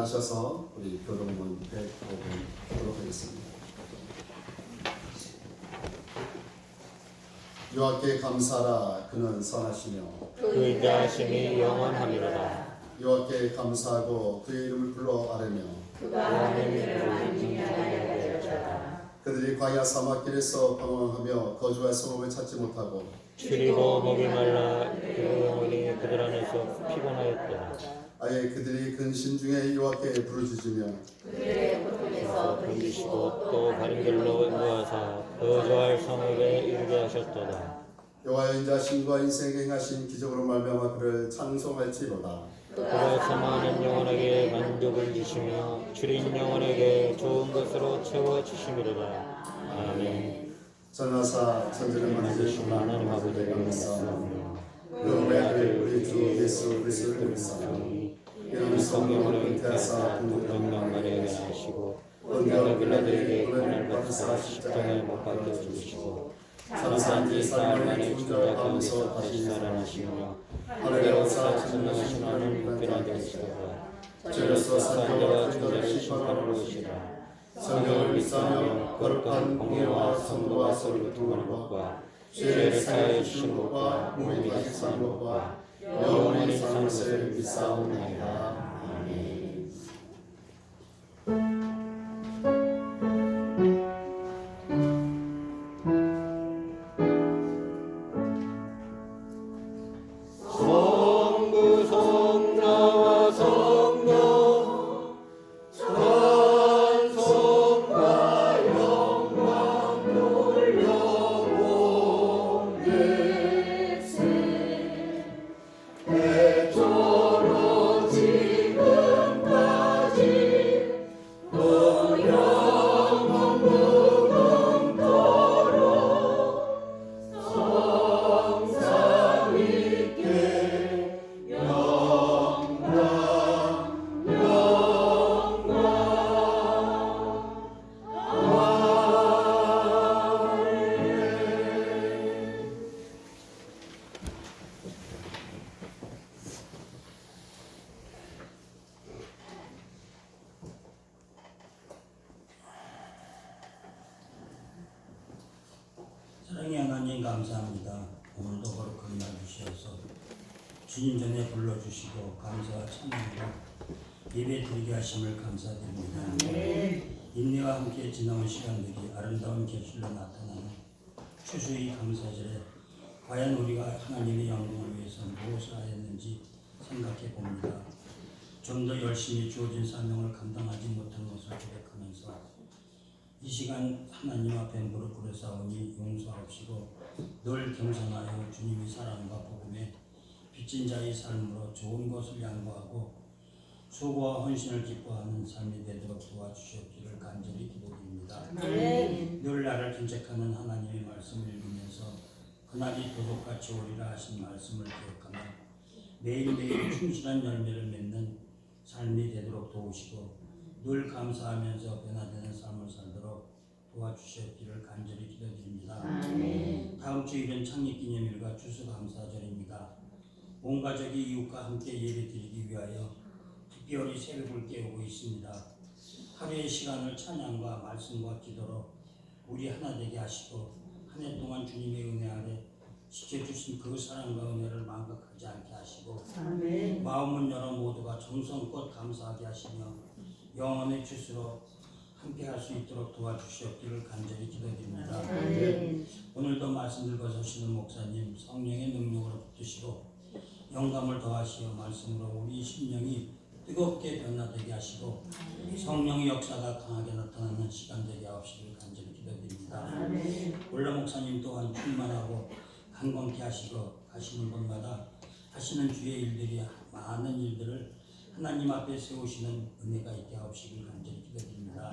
일어나셔서 우리 교동문 뵙도록 하겠습니다. 여호와께 감사하라. 그는 선하시며 그 인자하심이 영원하리로다. 여호와께 감사하고 그의 이름을 불러 아뢰며 그들이 광야 사막길에서 방황하며 거주할 성읍을 찾지 못하고 줄이고 목이 말라 그 영혼이 그들 안에서 피곤하였더라. 아예 그들이 근심 중에 여호와께 부르짖으며 그들의 고통에서 건지시고 또 바른 길로 인도하사 거주할 성읍에 이르게 하셨도다. 여호와의 인자심과 인생에 행하신 기적으로 말미암아 그를 찬송할지로다. 그가 사망하는 영혼에게 만족을 주시며 줄인 영혼에게 좋은 것으로 채워 주심이로다. 아멘. 전하사 천지를 만드신 하나님 아버지를 아버지를 감사하며 그 외아들 우리 주 예수 그리스도를 믿사오니 이는 성령으로 잉태하사 동정명만에 하시고 본디오 빌라도에게 빌라도에게 고난을 받으사 십자가에 못 박혀 죽으시고 장사한 지 사흘 만에 죽은 죽은 자 자 가운데서 다시 다시 살아나시며 하늘에 오사 천명하신 하나님 특별한 되시다가 죄로서 사자와 사자와 존재를 존재를 심판하러 심판하러 오시라. 성령을 믿사며 거룩한 공예와 성도와 서로 통하는 것과 죄를 사하여 주신 것과 몸이 다시 사는 것과 영원히 사는 것을 믿사옵나이다. 아멘. 사랑의 하나님 감사합니다. 오늘도 거룩한 날 주셔서 주님 전에 불러주시고 감사와 찬양으로 예배 드리게 하심을 감사드립니다. 인내와 함께 지나온 시간들이 아름다운 결실로 나타나는 추수의 감사절에 과연 우리가 하나님의 영광을 위해서 무엇을 하였는지 생각해 봅니다. 좀 더 열심히 주어진 사명을 감당하지 못한 것을 고백하면서 이 시간 하나님 앞에 무릎 꿇으사오니 용서하옵시고 늘 겸손하여 주님의 사랑과 복음에 빚진 자의 삶으로 좋은 것을 양보하고 수고와 헌신을 기뻐하는 삶이 되도록 도와주시옵기를 간절히 기도드립니다. 늘 나를 kin책하는 하나님의 말씀을 읽으면서 그날이 도둑같이 오리라 하신 말씀을 기억하며 매일매일 충실한 열매를 맺는 삶이 되도록 도우시고 늘 감사하면서 변화되는 삶을 살도록 도와주시옵기를 간절히 기도드립니다. 다음 주일은 창립기념일과 추수감사절입니다. 온 가족이 이웃과 함께 예배드리기 위하여 특별히 새벽을 깨우고 있습니다. 하루의 시간을 찬양과 말씀과 기도로 우리 하나 되게 하시고 한 해 동안 주님의 은혜 아래 지켜주신 그 사랑과 은혜를 망각하지 않게 하시고 마음을 열어 모두가 정성껏 감사하게 하시며 영원의 주스로 함께 할 수 있도록 도와주시옵기를 간절히 기도드립니다. 오늘도 말씀 읽어주시는 목사님 성령의 능력으로 붙드시고 영감을 더하시어 말씀으로 우리 심령이 뜨겁게 변화되게 하시고 성령의 역사가 강하게 나타나는 시간 되게 하옵시길 간절히 기도드립니다. 올라 목사님 또한 충만하고 강건케 하시고 가시는 곳마다 하시는 주의 일들이 많은 일들을 하나님 앞에 세우시는 은혜가 있게 하옵시길 간절히 기도드립니다.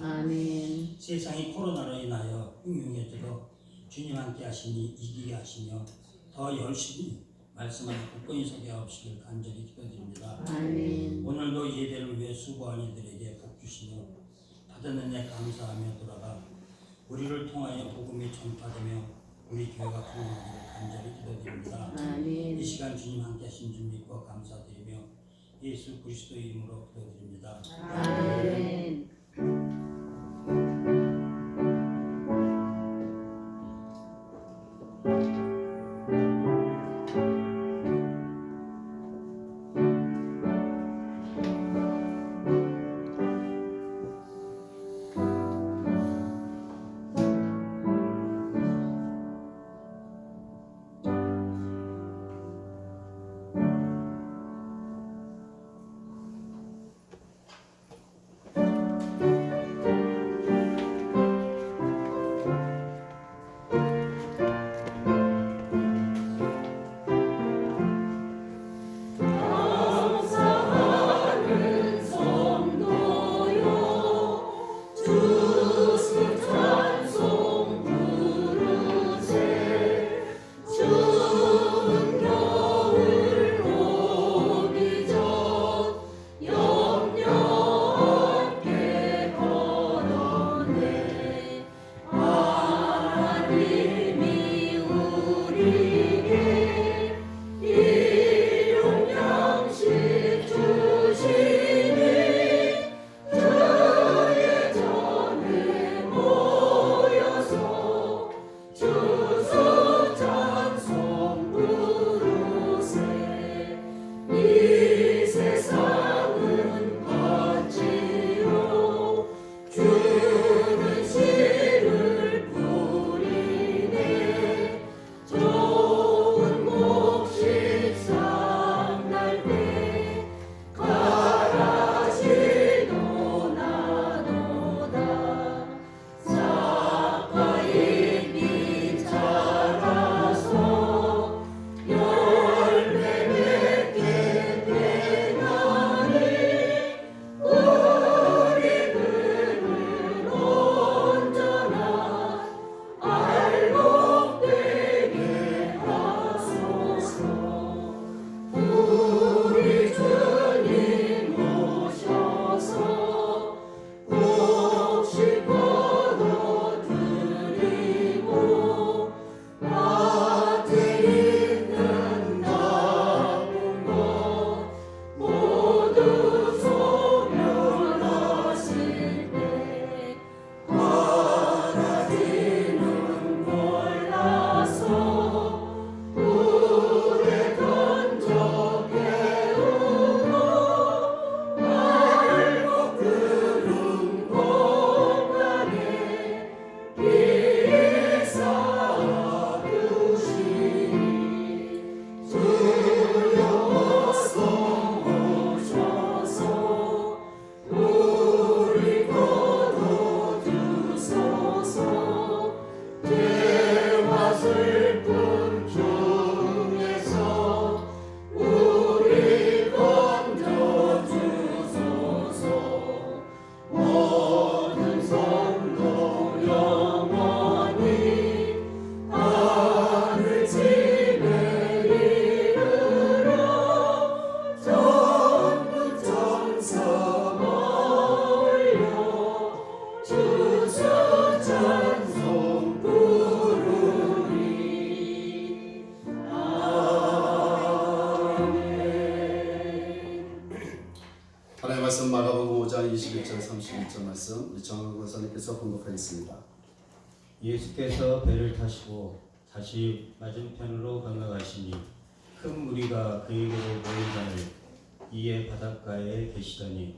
세상이 코로나로 인하여 흉흉해져도 주님 함께 하시니 이기게 하시며 더 열심히 말씀하는 굳건히 서게 하옵시길 간절히 기도드립니다. 오늘도 예배를 위해 수고한 이들에게 복 주시며 받은 은혜 감사하며 돌아가 우리를 통하여 복음이 전파되며 우리 교회가 풍성하기를 간절히 기도드립니다. 이 시간 주님 함께 하신 줄 믿고 감사드리며 예수 그리스도의 이름으로 기도드립니다. 1절 말씀 우리 정은 권사님께서 봉독하겠습니다. 예수께서 배를 타시고 다시 맞은편으로 건너가시니 큰 무리가 그에게로 모이거늘 이에 바닷가에 계시더니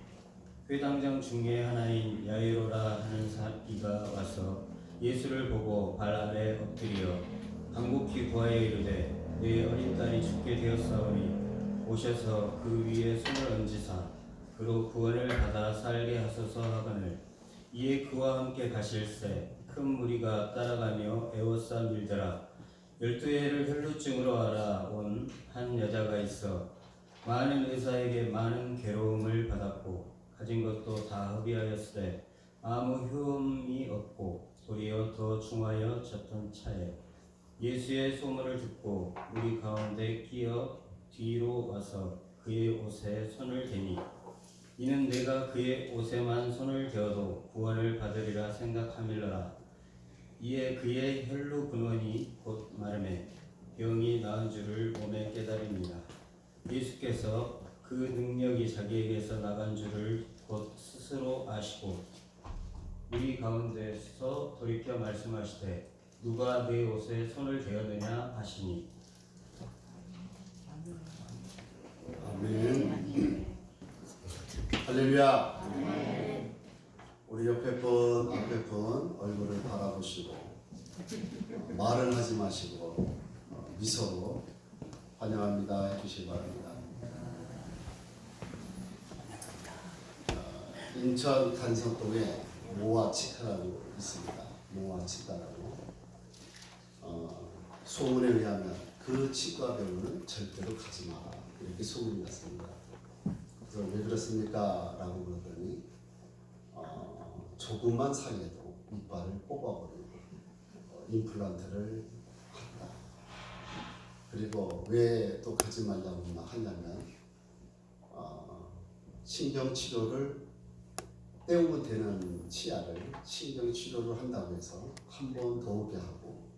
회당장 중에 하나인 야이로라 하는 이가 와서 예수를 보고 발 아래 엎드려 간곡히 구하여 이르되 내 어린 딸이 죽게 되었사오니 오셔서 그 위에 손을 얹으사 그로 구원을 받아 살게 하소서 하거늘 이에 그와 함께 가실새 큰 무리가 따라가며 애워싸 밀더라. 12해를 혈루증으로 알아온 한 여자가 있어 많은 의사에게 많은 괴로움을 받았고 가진 것도 다 허비하였으되 아무 효험이 없고 도리어 더 중하여 졌던 차에 예수의 소문을 듣고 우리 가운데 끼어 뒤로 와서 그의 옷에 손을 대니 이는 내가 그의 옷에만 손을 대어도 구원을 받으리라 생각함일러라. 이에 그의 혈루 근원이 곧 마름에 병이 나은 줄을 몸에 깨달으니라. 예수께서 그 능력이 자기에게서 나간 줄을 곧 스스로 아시고 우리 가운데서 돌이켜 말씀하시되 누가 내 옷에 손을 대었느냐 하시니 아멘. 할렐루야. 우리 옆에 분, 앞에 분 얼굴을 바라보시고 말은 하지 마시고 미소로 환영합니다 해주시기 바랍니다. 인천 간성동에 모아치과라고 있습니다. 모아치과라고. 소문에 의하면 그 치과 병원은 절대로 가지 마라 이렇게 소문이 났습니다. 그래서 왜 그렇습니까? 라고 그러더니 조금만 상해도 이빨을 뽑아버리고 임플란트를 한다. 그리고 왜 또 가지 말라고 하냐면 신경치료를 때우면 되는 치아를 신경치료를 한다고 해서 한 번 더 오게 하고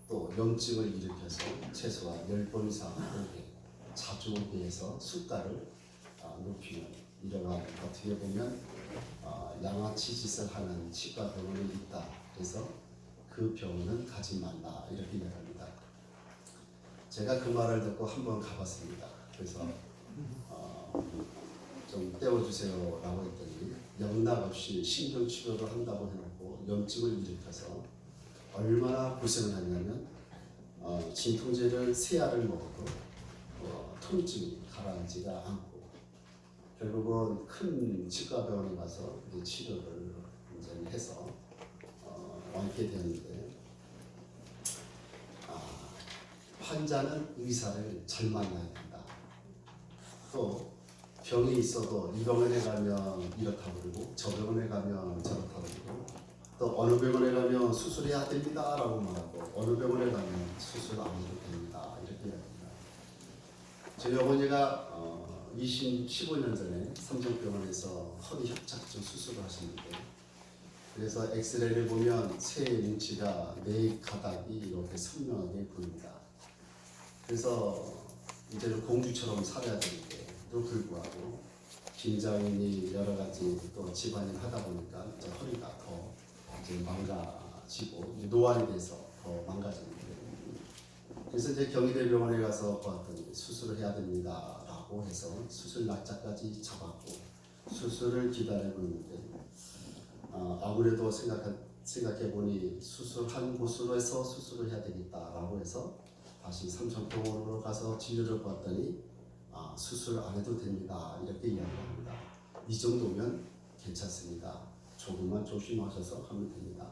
또 염증을 일으켜서 최소한 10번 이상 오게 자주 오게 해서 수가를 높이는 이러한 어떻게 보면 양아치 짓을 하는 치과 병원이 있다. 그래서 그 병원은 가지 말라 이렇게 이야기합니다. 제가 그 말을 듣고 한번 가봤습니다. 그래서 좀 떼어주세요라고 했더니 영락없이 신경치료를 한다고 해놓고 염증을 일으켜서 얼마나 고생을 하냐면 진통제를 3알을 먹어도 통증이 가라앉지가 않고 결국은 큰 치과병원에 가서 이제 치료를 이제 해서 완쾌 되는데 환자는 의사를 잘 만나야 된다. 또 병이 있어도 이 병원에 가면 이렇다 그러고 저 병원에 가면 저렇다 그러고 또 어느 병원에 가면 수술해야 됩니다 라고 말하고 어느 병원에 가면 수술 안 해도 됩니다 이렇게 이야기합니다. 저희 어머니가 15년 전에 삼성병원에서 허리 협착증 수술을 하셨는데 그래서 엑스레이를 보면 쇠 뭉치가 내 가닥이 이렇게 선명하게 보입니다. 그래서 이제는 공주처럼 살아야 되는데도 불구하고 긴장이 여러 가지 또 집안일 하다 보니까 이제 허리가 더 이제 망가지고 노안이 돼서 더 망가졌는데 그래서 이제 경희대병원에 가서 보았더니 수술을 해야 됩니다라고 해서 수술 날짜까지 잡았고 수술을 기다리고 있는데 아무래도 생각해 보니 수술한 곳으로 해서 수술을 해야 되겠다라고 해서 다시 삼성병원으로 가서 진료를 받더니 수술 안 해도 됩니다 이렇게 이야기합니다. 이 정도면 괜찮습니다. 조금만 조심하셔서 하면 됩니다.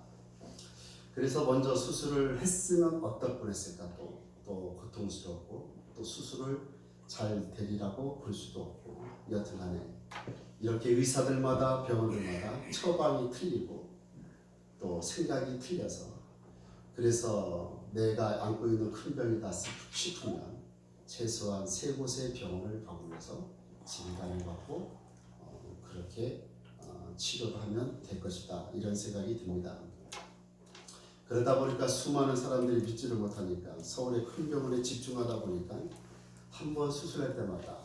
그래서 먼저 수술을 했으면 어떨 뻔했을까 또 고통스럽고 또 수술을 잘 되리라고 볼 수도 없고 여튼간에 이렇게 의사들마다 병원들마다 처방이 틀리고 또 생각이 틀려서 그래서 내가 안고 있는 큰 병이다 싶으면 최소한 3곳의 병원을 방문해서 진단을 받고 그렇게 치료를 하면 될 것이다 이런 생각이 듭니다. 그러다 보니까 수많은 사람들이 믿지를 못하니까 서울의 큰 병원에 집중하다 보니까 한 번 수술할 때마다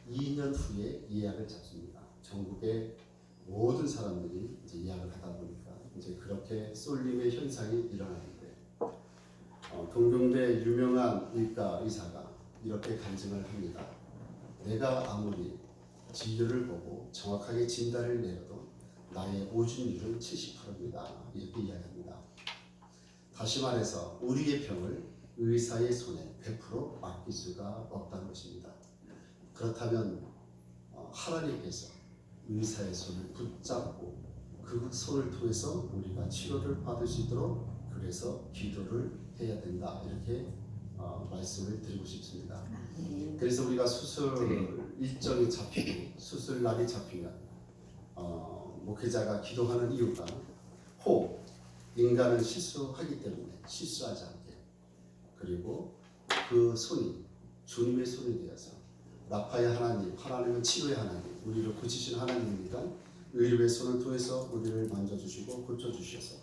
2년 후에 예약을 잡습니다. 전국에 모든 사람들이 이제 예약을 하다 보니까 이제 그렇게 쏠림의 현상이 일어나는데 동경대 유명한 의과 의사가 이렇게 간증을 합니다. 내가 아무리 진료를 보고 정확하게 진단을 내려도 나의 오줌률은 78%입니다. 이렇게 이야기합니다. 다시 말해서 우리의 병을 의사의 손에 100% 맡길 수가 없다는 것입니다. 그렇다면 하나님께서 의사의 손을 붙잡고 그 손을 통해서 우리가 치료를 받을 수 있도록 그래서 기도를 해야 된다 이렇게 말씀을 드리고 싶습니다. 그래서 우리가 수술 일정이 잡히고 수술 날이 잡히면 목회자가 기도하는 이유가 인간은 실수하기 때문에 실수하지 않게 그리고 그 손이 주님의 손이 되어서 라파의 하나님은 치료의 하나님, 우리를 고치신 하나님이니까 의료의 손을 통해서 우리를 만져주시고 고쳐주셔서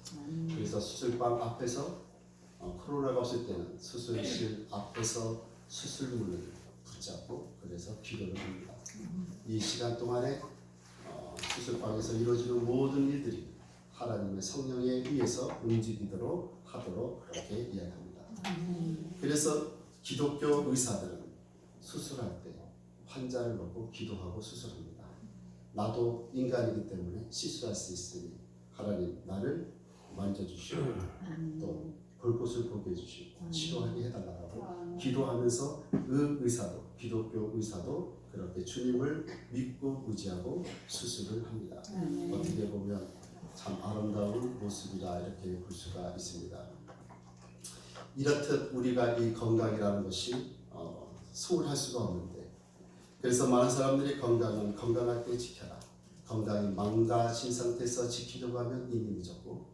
그래서 수술방 앞에서 코로나가 없을 때는 수술실 앞에서 수술문을 붙잡고 그래서 기도를 합니다. 이 시간 동안에 수술방에서 이루어지는 모든 일들이 하나님의 성령에 의해서 움직이도록 하도록 그렇게 이야기합니다. 그래서 기독교 의사들은 수술할 때 환자를 놓고 기도하고 수술합니다. 나도 인간이기 때문에 실수할 수 있으니 하나님 나를 만져주시고 또 볼 곳을 보게 해주시고 치료하게 해달라고 기도하면서 의사도 기독교 의사도 그렇게 주님을 믿고 의지하고 수술을 합니다. 어떻게 보면 참 아름다운 모습이라 이렇게 볼 수가 있습니다. 이렇듯 우리가 이 건강이라는 것이 소홀할 수가 없는데 그래서 많은 사람들이 건강은 건강할 때 지켜라. 건강이 망가진 상태에서 지키려고 하면 이미 늦었고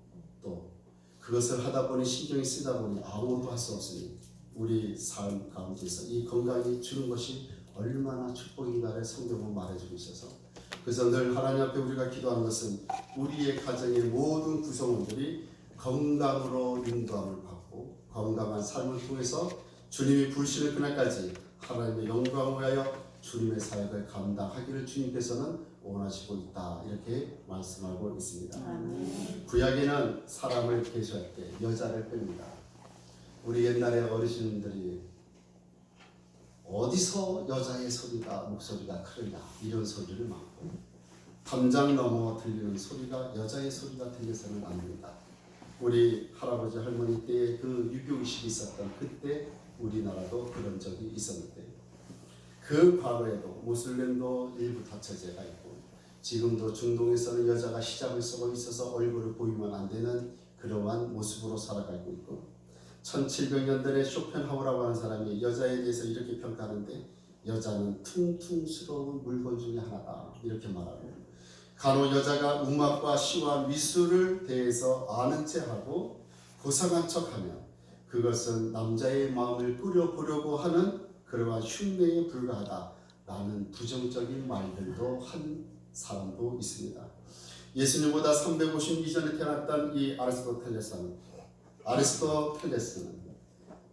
또 그것을 하다 보니 신경이 쓰다 보니 아무것도 할 수 없으니 우리 삶 가운데서 이 건강이 주는 것이 얼마나 축복인가를 성경은 말해주고 있어서 그래서 늘 하나님 앞에 우리가 기도하는 것은 우리의 가정의 모든 구성원들이 건강으로 인도함을 받고 건강한 삶을 통해서 주님이 부르시는 그날까지 하나님의 영광을 위하여 주님의 사역을 감당하기를 주님께서는 원하시고 있다 이렇게 말씀하고 있습니다. 구약에는 사람을 계수할 때 여자를 뺍니다. 우리 옛날에 어르신들이 어디서 여자의 목소리가 크느냐 이런 소리를 많고 담장 넘어 들리는 소리가 여자의 소리가 들려서는 안 된다. 우리 할아버지 할머니 때에 그 유교의식이 있었던 그때 우리나라도 그런 적이 있었는데 그 과거에도 모슬렘도 일부 다처제가 있고 지금도 중동에서는 여자가 히잡을 쓰고 있어서 얼굴을 보이면 안 되는 그러한 모습으로 살아가고 있고 1700년대에 쇼펜하우라고 하는 사람이 여자에 대해서 이렇게 평가하는데 여자는 퉁퉁스러운 물건 중에 하나다 이렇게 말하고 간혹 여자가 음악과 시와 미술을 대해서 아는 체하고 고상한 척하면 그것은 남자의 마음을 끌어보려고 하는 그러한 흉내에 불과하다라는 부정적인 말들도 한 사람도 있습니다. 예수님보다 350년 이전에 태어났던 이 아리스토텔레스는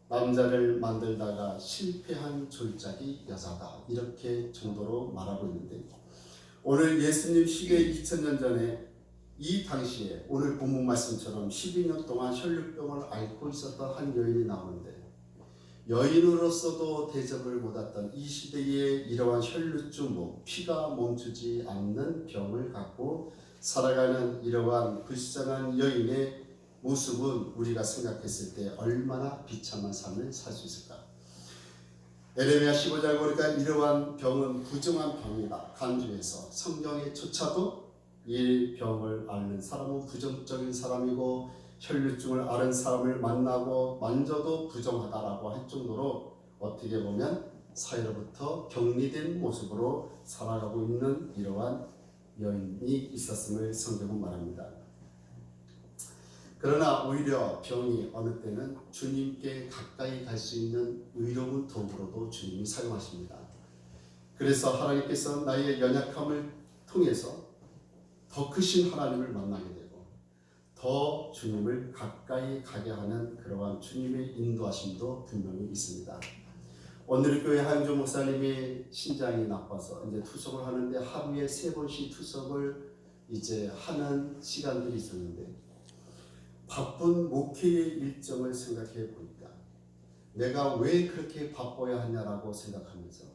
남자를 만들다가 실패한 졸작이 여자다 이렇게 정도로 말하고 있는데 오늘 예수님 시대 2000년 전에 이 당시에 오늘 본문 말씀처럼 12년 동안 혈류병을 앓고 있었던 한 여인이 나오는데 여인으로서도 대접을 못 받던 이 시대에 이러한 혈류증 피가 멈추지 않는 병을 갖고 살아가는 이러한 불쌍한 여인의 모습은 우리가 생각했을 때 얼마나 비참한 삶을 살 수 있을까. 에레미야 15장 보니까 이러한 병은 부정한 병이다. 간주해서 성경에조차도 이 병을 앓는 사람은 부정적인 사람이고 혈류증을 앓은 사람을 만나고 만져도 부정하다라고 할 정도로 어떻게 보면 사회로부터 격리된 모습으로 살아가고 있는 이러한 여인이 있었음을 성경은 말합니다. 그러나 오히려 병이 어느 때는 주님께 가까이 갈 수 있는 의로운 도구로도 주님이 사용하십니다. 그래서 하나님께서 나의 연약함을 통해서 더 크신 하나님을 만나게 되고 더 주님을 가까이 가게 하는 그러한 주님의 인도하심도 분명히 있습니다. 오늘 교회 하영조 목사님이 신장이 나빠서 이제 투석을 하는데 하루에 3번씩 투석을 이제 하는 시간들이 있었는데 바쁜 목회의 일정을 생각해 보니까 내가 왜 그렇게 바빠야 하냐라고 생각하면서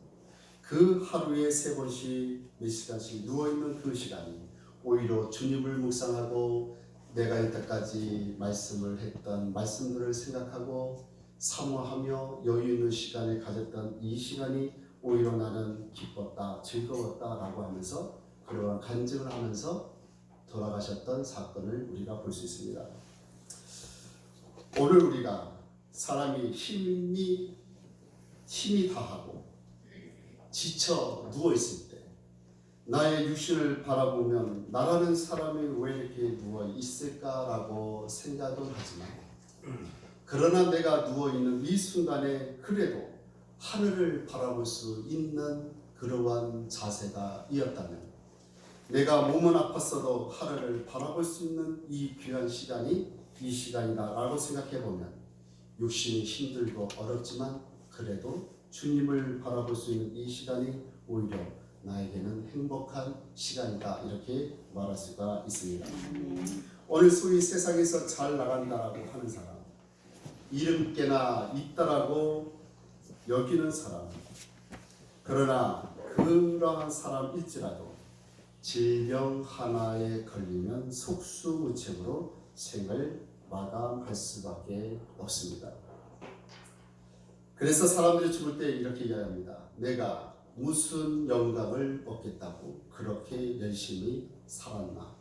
그 하루에 3번씩 몇 시간씩 누워있는 그 시간이 오히려 주님을 묵상하고 내가 이때까지 말씀을 했던 말씀들을 생각하고 사모하며 여유 있는 시간에 가졌던 이 시간이 오히려 나는 기뻤다, 즐거웠다라고 하면서 그러한 간증을 하면서 돌아가셨던 사건을 우리가 볼 수 있습니다. 오늘 우리가 사람이 힘이 다하고 지쳐 누워 있을 때 나의 육신을 바라보면 나라는 사람이 왜 이렇게 누워 있을까라고 생각은 하지만 그러나 내가 누워 있는 이 순간에 그래도 하늘을 바라볼 수 있는 그러한 자세가 이었다면 내가 몸은 아팠어도 하늘을 바라볼 수 있는 이 귀한 시간이 이 시간이다라고 생각해 보면 육신이 힘들고 어렵지만 그래도 주님을 바라볼 수 있는 이 시간이 오히려 나에게는 행복한 시간이다 이렇게 말할 수가 있습니다. 오늘 소위 세상에서 잘 나간다라고 하는 사람, 이름께나 있다라고 여기는 사람, 그러나 그러한 사람일지라도 질병 하나에 걸리면 속수무책으로 생을 마감할 수밖에 없습니다. 그래서 사람들이 죽을 때 이렇게 이야기합니다. 내가 무슨 영광을 얻겠다고 그렇게 열심히 살았나.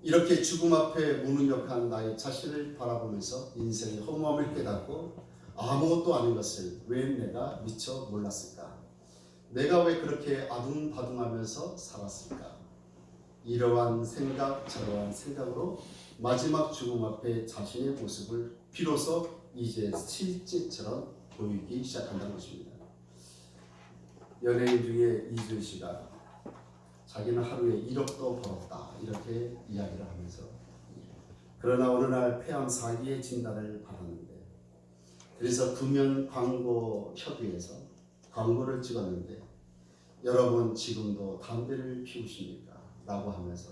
이렇게 죽음 앞에 무능력한 나의 자신을 바라보면서 인생의 허무함을 깨닫고 아무것도 아닌 것을 왜 내가 미처 몰랐을까? 내가 왜 그렇게 아둥바둥하면서 살았을까? 이러한 생각, 저러한 생각으로 마지막 죽음 앞에 자신의 모습을 비로소 이제 실제처럼 보이기 시작한다는 것입니다. 연예인 중에 이주희 씨가 자기는 하루에 1억도 벌었다 이렇게 이야기를 하면서 그러나 어느 날 폐암 4기의 진단을 받았는데 그래서 금연 광고 협의회에서 광고를 찍었는데 여러분 지금도 담배를 피우십니까? 라고 하면서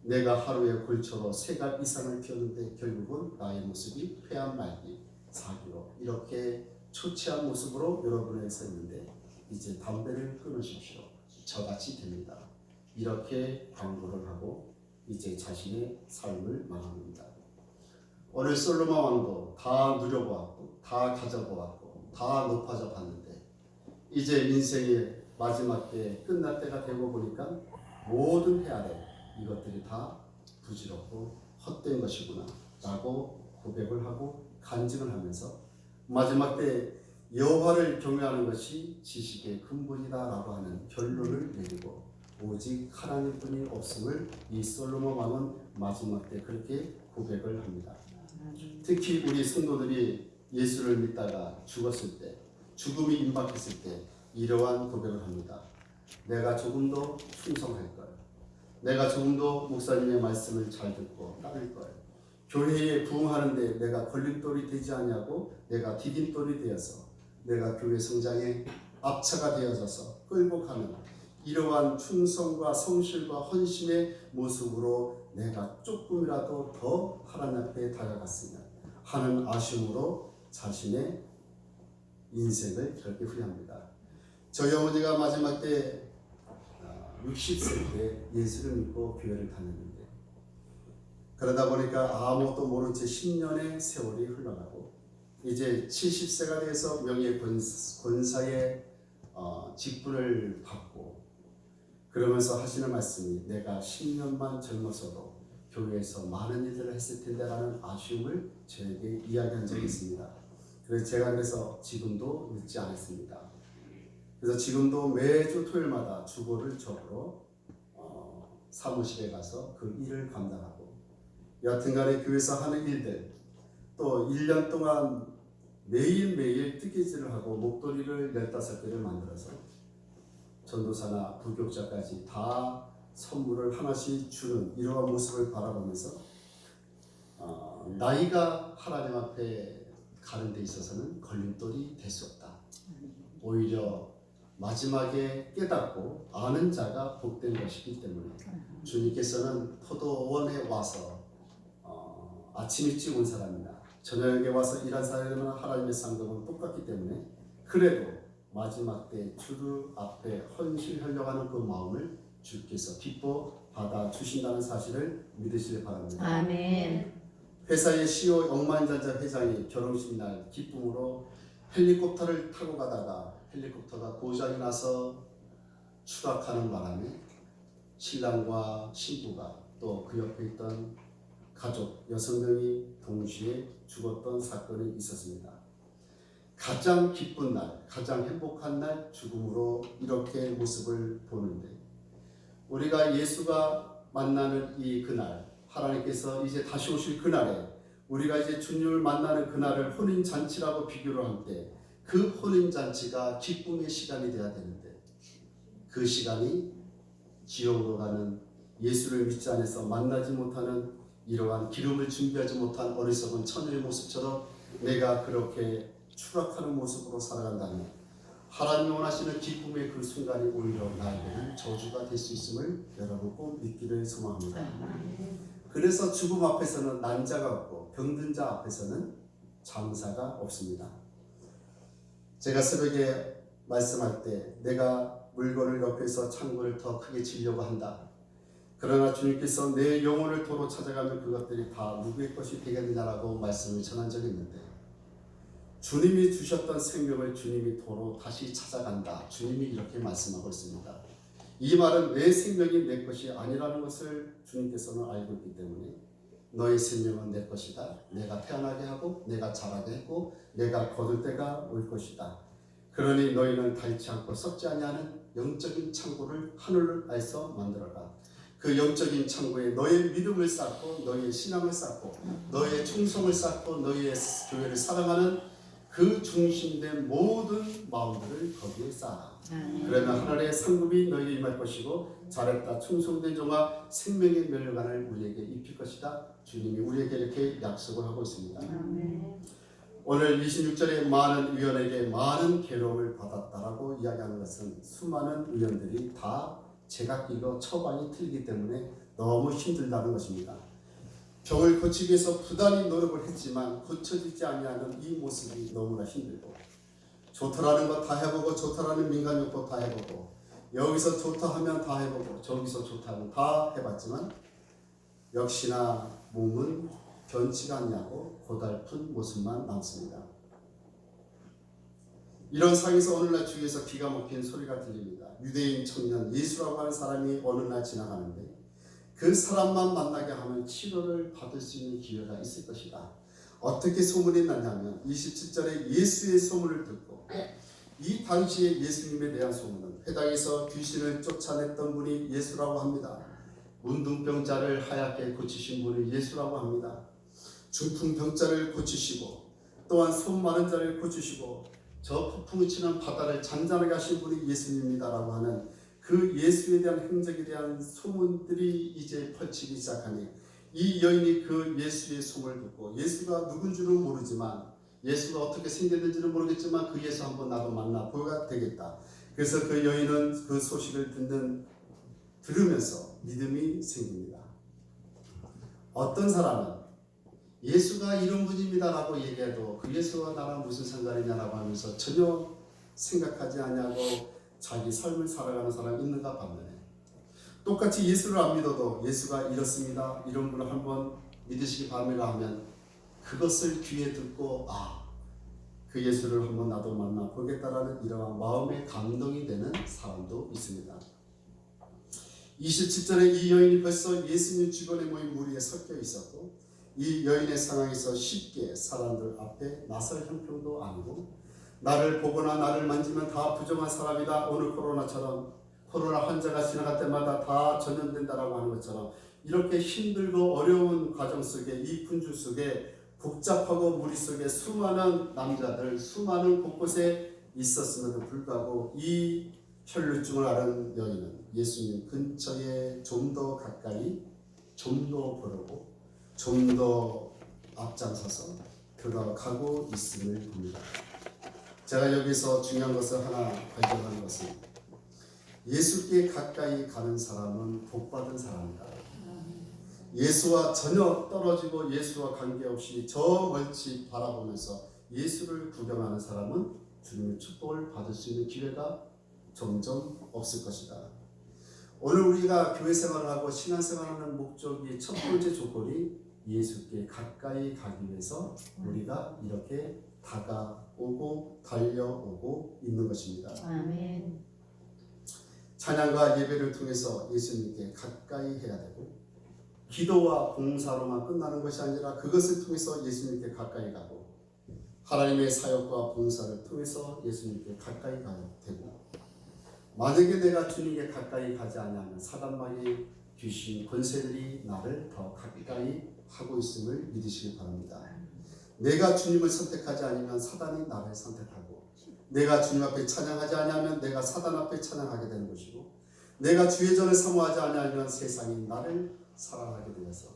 내가 하루에 골초로 3갑 이상을 피웠는데 결국은 나의 모습이 폐암 말기 4기로 이렇게 초췌한 모습으로 여러분을 했었는데 이제 담배를 끊으십시오. 저같이 됩니다. 이렇게 광고를 하고 이제 자신의 삶을 마감합니다. 오늘 솔로몬 왕도 다 누려보았고 다 가져보았고 다 높아져 봤는데 이제 인생의 마지막 때 끝날 때가 되고 보니까 모든 헤아래 이것들이 다 부질없고 헛된 것이구나 라고 고백을 하고 간증을 하면서 마지막 때 여호와를 경외하는 것이 지식의 근본이다 라고 하는 결론을 내리고 오직 하나님뿐이 없음을 이 솔로몬 왕은 마지막 때 그렇게 고백을 합니다. 특히 우리 성도들이 예수를 믿다가 죽었을 때 죽음이 임박했을 때 이러한 고백을 합니다. 내가 조금 더 충성할 걸. 내가 조금 더 목사님의 말씀을 잘 듣고 따를 걸. 교회에 부흥하는데 내가 걸림돌이 되지 않냐고 내가 디딤돌이 되어서 내가 교회 성장에 앞차가 되어져서 끌고 가는 이러한 충성과 성실과 헌신의 모습으로 내가 조금이라도 더 하나님 앞에 다가갔으면 하는 아쉬움으로 자신의 인생을 그렇게 후회합니다. 저희 어머니가 마지막 때 60세 때 예수를 믿고 교회를 다녔는데 그러다 보니까 아무것도 모른 채 10년의 세월이 흘러가고 이제 70세가 돼서 명예 권사의 직분을 받고 그러면서 하시는 말씀이 내가 10년만 젊었어도 교회에서 많은 일들을 했을 텐데라는 아쉬움을 저에게 이야기한 적이 있습니다. 그래서 제가 지금도 늦지 않았습니다. 그래서 지금도 매주 토요일마다 주보를 적으러 사무실에 가서 그 일을 감당하고 여하튼간에 교회에서 하는 일들 또 1년 동안 매일매일 뜨개질을 하고 목도리를 15개를 만들어서 전도사나 부교육자까지 다 선물을 하나씩 주는 이러한 모습을 바라보면서 나이가 하나님 앞에 가는 데 있어서는 걸림돌이 될 수 없다. 오히려 마지막에 깨닫고 아는 자가 복된 것이기 때문에 주님께서는 포도원에 와서 아침 일찍 온 사람이나 저녁에 와서 일한 사람은 하나님의 상급은 똑같기 때문에 그래도 마지막 때 주를 앞에 헌신하려고 하는 그 마음을 주께서 기뻐 받아 주신다는 사실을 믿으시길 바랍니다. 아멘. 회사의 CEO 억만장자 회장이 결혼식 날 기쁨으로 헬리콥터를 타고 가다가 헬리콥터가 고장이 나서 추락하는 바람에 신랑과 신부가 또 그 옆에 있던 가족 6명이 동시에 죽었던 사건이 있었습니다. 가장 기쁜 날, 가장 행복한 날 죽음으로 이렇게 모습을 보는데 우리가 예수가 만나는 이 그날, 하나님께서 이제 다시 오실 그날에 우리가 이제 주님을 만나는 그날을 혼인잔치라고 비교를 할 때 그 혼인잔치가 기쁨의 시간이 되어야 되는데 그 시간이 지옥으로 가는 예수를 믿지 않아서 만나지 못하는 이러한 기름을 준비하지 못한 어리석은 처녀의 모습처럼 내가 그렇게 추락하는 모습으로 살아간다면 하나님이 원하시는 기쁨의 그 순간이 오히려 나에게는 저주가 될 수 있음을 여러분 꼭 믿기를 소망합니다. 그래서 죽음 앞에서는 난자가 없고 병든 자 앞에서는 장사가 없습니다. 제가 새벽에 말씀할 때 내가 물건을 옆에서 창고를 더 크게 지려고 한다. 그러나 주님께서 내 영혼을 도로 찾아가면 그것들이 다 누구의 것이 되겠느냐라고 말씀을 전한 적이 있는데 주님이 주셨던 생명을 주님이 도로 다시 찾아간다. 주님이 이렇게 말씀하고 있습니다. 이 말은 내 생명이 내 것이 아니라는 것을 주님께서는 알고 있기 때문에 너의 생명은 내 것이다. 내가 태어나게 하고 내가 자라게 했고 내가 거둘 때가 올 것이다. 그러니 너희는 닳지 않고 썩지 아니하는 영적인 창고를 하늘에서 만들어라. 그 영적인 창고에 너의 믿음을 쌓고 너의 신앙을 쌓고 너의 충성을 쌓고 너의 교회를 사랑하는 그 중심된 모든 마음들을 거기에 쌓아. 그러면 하늘의 상급이 너에게 임할 것이고 잘했다 충성된 종아 생명의 멸류관을 우리에게 입힐 것이다. 주님이 우리에게 이렇게 약속을 하고 있습니다. 오늘 26절에 많은 의원에게 많은 괴로움을 받았다라고 이야기하는 것은 수많은 의원들이 다 제각기로 처방이 틀리기 때문에 너무 힘들다는 것입니다. 병을 고치기 위해서 부단히 노력을 했지만 고쳐지지 아니하는 이 모습이 너무나 힘들고 좋다라는 거 다 해보고 좋다라는 민간요법 다 해보고 여기서 좋다 하면 다 해보고 저기서 좋다 하면 다 해봤지만 역시나 몸은 변치가 않냐고 고달픈 모습만 남습니다. 이런 상황에서 어느 날 주위에서 기가 막힌 소리가 들립니다. 유대인 청년 예수라고 하는 사람이 어느 날 지나가는데 그 사람만 만나게 하면 치료를 받을 수 있는 기회가 있을 것이다. 어떻게 소문이 났냐면 27절에 예수의 소문을 듣고 이 당시에 예수님에 대한 소문은 회당에서 귀신을 쫓아냈던 분이 예수라고 합니다. 문둥병자를 하얗게 고치신 분이 예수라고 합니다. 중풍병자를 고치시고 또한 손 마른 자를 고치시고 저 폭풍을 치는 바다를 잔잔하게 하신 분이 예수님이다라고 하는 그 예수에 대한 행적에 대한 소문들이 이제 펼치기 시작하니 이 여인이 그 예수의 소문을 듣고 예수가 누군 줄은 모르지만 예수가 어떻게 생겼는지는 모르겠지만 그 예수 한번 나도 만나보가 되겠다. 그래서 그 여인은 그 소식을 들으면서 믿음이 생깁니다. 어떤 사람은 예수가 이런 분입니다라고 얘기해도 그 예수와 나랑 무슨 상관이냐라고 하면서 전혀 생각하지 않냐고 자기 삶을 살아가는 사람이 있는가 반면에 똑같이 예수를 안 믿어도 예수가 이렇습니다. 이런 분을 한번 믿으시기 바랍니다 하면 그것을 귀에 듣고 그 예수를 한번 나도 만나보겠다라는 이러한 마음의 감동이 되는 사람도 있습니다. 27절에 이 여인이 벌써 예수님 주변에 모인 무리에 섞여 있었고 이 여인의 상황에서 쉽게 사람들 앞에 나설 형편도 아니고 나를 보거나 나를 만지면 다 부정한 사람이다. 오늘 코로나처럼 코로나 환자가 지나갈 때마다 다 전염된다라고 하는 것처럼 이렇게 힘들고 어려운 과정 속에 이 군주 속에 복잡하고 무리 속에 수많은 남자들 수많은 곳곳에 있었음에도 불구하고 이 혈루증을 앓은 여인은 예수님 근처에 좀 더 가까이 좀 더 보려고 좀 더 앞장서서 들어가고 있음을 봅니다. 제가 여기서 중요한 것을 하나 발견하는 것은 예수께 가까이 가는 사람은 복받은 사람이다. 예수와 전혀 떨어지고 예수와 관계없이 저 멀리 바라보면서 예수를 구경하는 사람은 주님의 축복을 받을 수 있는 기회가 점점 없을 것이다. 오늘 우리가 교회 생활을 하고 신앙생활하는 목적이 첫 번째 조건이 예수께 가까이 가기 위해서 우리가 이렇게 다가오고 달려오고 있는 것입니다. 아멘. 찬양과 예배를 통해서 예수님께 가까이 해야 되고 기도와 봉사로만 끝나는 것이 아니라 그것을 통해서 예수님께 가까이 가고 하나님의 사역과 봉사를 통해서 예수님께 가까이 가야 되고 만약에 내가 주님께 가까이 가지 않으면 사단마귀 귀신 권세들이 나를 더 가까이 하고 있음을 믿으시기 바랍니다. 내가 주님을 선택하지 않으면 사단이 나를 선택하고 내가 주님 앞에 찬양하지 않으면 내가 사단 앞에 찬양하게 되는 것이고 내가 주의 전을 사모하지 않으면 세상이 나를 사랑하게 되어서